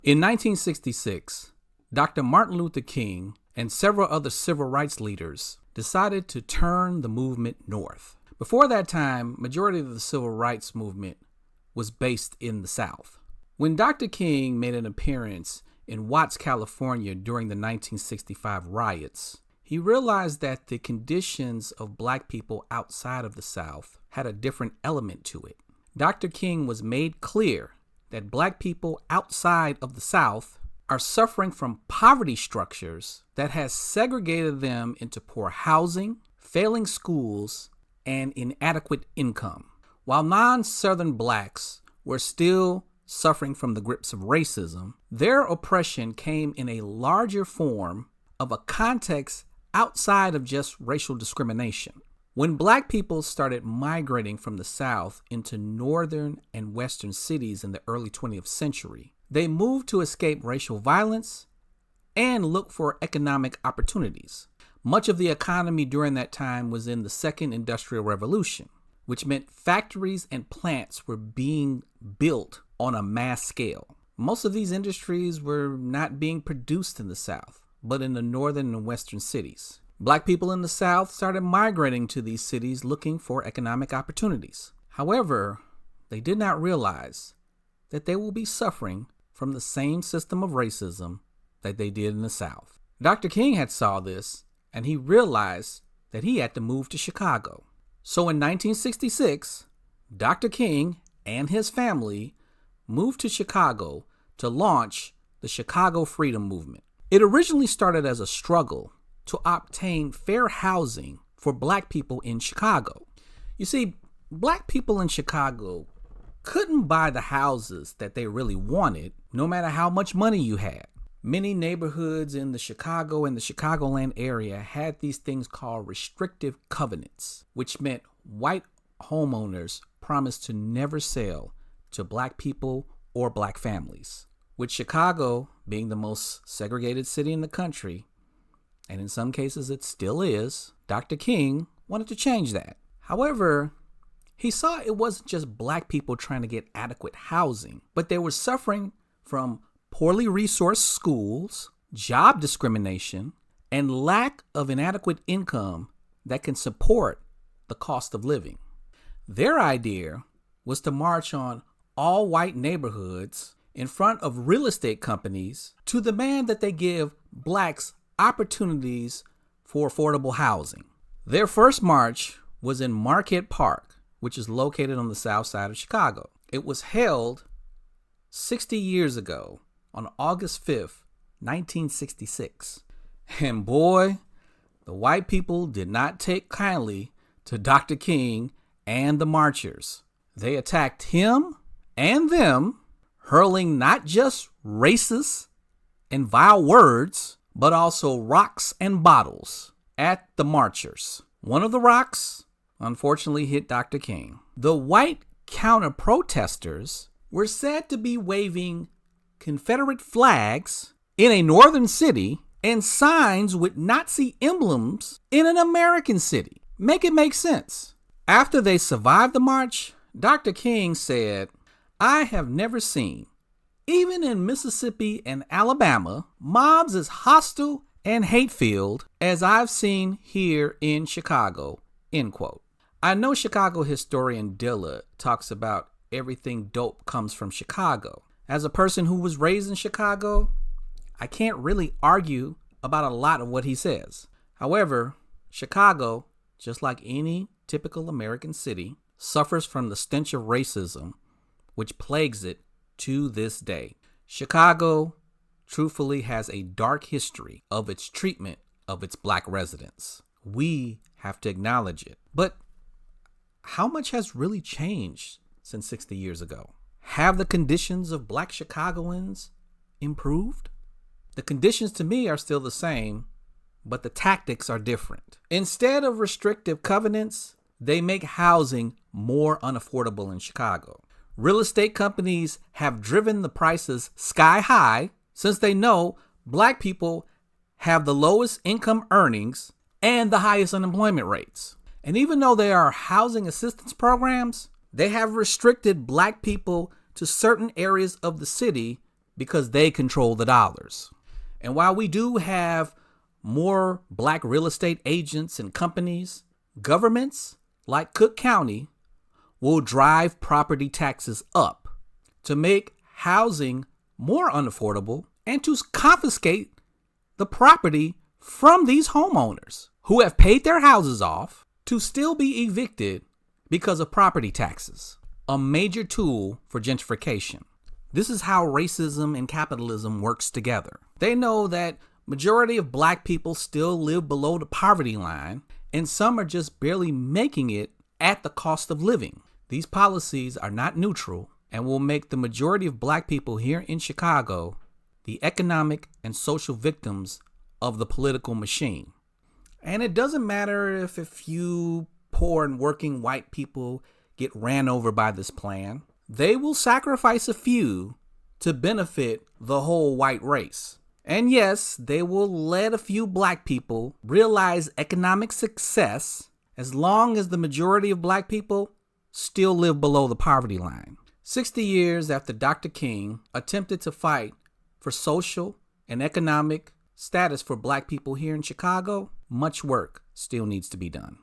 In 1966, Dr. Martin Luther King and several other civil rights leaders decided to turn the movement north. Before that time, majority of the civil rights movement was based in the South. When Dr. King made an appearance in Watts, California during the 1965 riots, he realized that the conditions of black people outside of the South had a different element to it. Dr. King was made clear that black people outside of the South are suffering from poverty structures that has segregated them into poor housing, failing schools, and inadequate income. While non-Southern blacks were still suffering from the grips of racism, their oppression came in a larger form of a context outside of just racial discrimination. When black people started migrating from the South into northern and western cities in the early 20th century, they moved to escape racial violence and look for economic opportunities. Much of the economy during that time was in the Second Industrial Revolution, which meant factories and plants were being built on a mass scale. Most of these industries were not being produced in the South, but in the northern and western cities. Black people in the South started migrating to these cities looking for economic opportunities. However, they did not realize that they will be suffering from the same system of racism that they did in the South. Dr. King had saw this, and he realized that he had to move to Chicago. So in 1966, Dr. King and his family moved to Chicago to launch the Chicago Freedom Movement. It originally started as a struggle to obtain fair housing for black people in Chicago. You see, black people in Chicago couldn't buy the houses that they really wanted, no matter how much money you had. Many neighborhoods in the Chicago and the Chicagoland area had these things called restrictive covenants, which meant white homeowners promised to never sell to black people or black families. With Chicago being the most segregated city in the country, and in some cases it still is, Dr. King wanted to change that. However, he saw it wasn't just black people trying to get adequate housing, but they were suffering from poorly resourced schools, job discrimination, and lack of inadequate income that can support the cost of living. Their idea was to march on all white neighborhoods in front of real estate companies to demand that they give blacks opportunities for affordable housing. Their first march was in Marquette Park, which is located on the south side of Chicago. It was held 60 years ago on August 5th, 1966. And boy, the white people did not take kindly to Dr. King and the marchers. They attacked him and them, hurling not just racist and vile words, but also rocks and bottles at the marchers. One of the rocks, unfortunately, hit Dr. King. The white counter-protesters were said to be waving Confederate flags in a northern city and signs with Nazi emblems in an American city. Make it make sense. After they survived the march, Dr. King said, "I have never seen, even in Mississippi and Alabama, mobs as hostile and hate-filled as I've seen here in Chicago," end quote. I know Chicago historian Dilla talks about everything dope comes from Chicago. As a person who was raised in Chicago, I can't really argue about a lot of what he says. However, Chicago, just like any typical American city, suffers from the stench of racism, which plagues it to this day. Chicago, truthfully, has a dark history of its treatment of its black residents. We have to acknowledge it. But how much has really changed since 60 years ago? Have the conditions of black Chicagoans improved? The conditions to me are still the same, but the tactics are different. Instead of restrictive covenants, they make housing more unaffordable in Chicago. Real estate companies have driven the prices sky high since they know black people have the lowest income earnings and the highest unemployment rates. And even though there are housing assistance programs, they have restricted black people to certain areas of the city because they control the dollars. And while we do have more black real estate agents and companies, governments like Cook County will drive property taxes up to make housing more unaffordable and to confiscate the property from these homeowners who have paid their houses off to still be evicted because of property taxes, a major tool for gentrification. This is how racism and capitalism works together. They know that majority of black people still live below the poverty line, and some are just barely making it at the cost of living. These policies are not neutral and will make the majority of black people here in Chicago the economic and social victims of the political machine. And it doesn't matter if a few poor and working white people get ran over by this plan. They will sacrifice a few to benefit the whole white race. And yes, they will let a few black people realize economic success as long as the majority of black people still live below the poverty line. 60 years after Dr. King attempted to fight for social and economic status for black people here in Chicago, much work still needs to be done.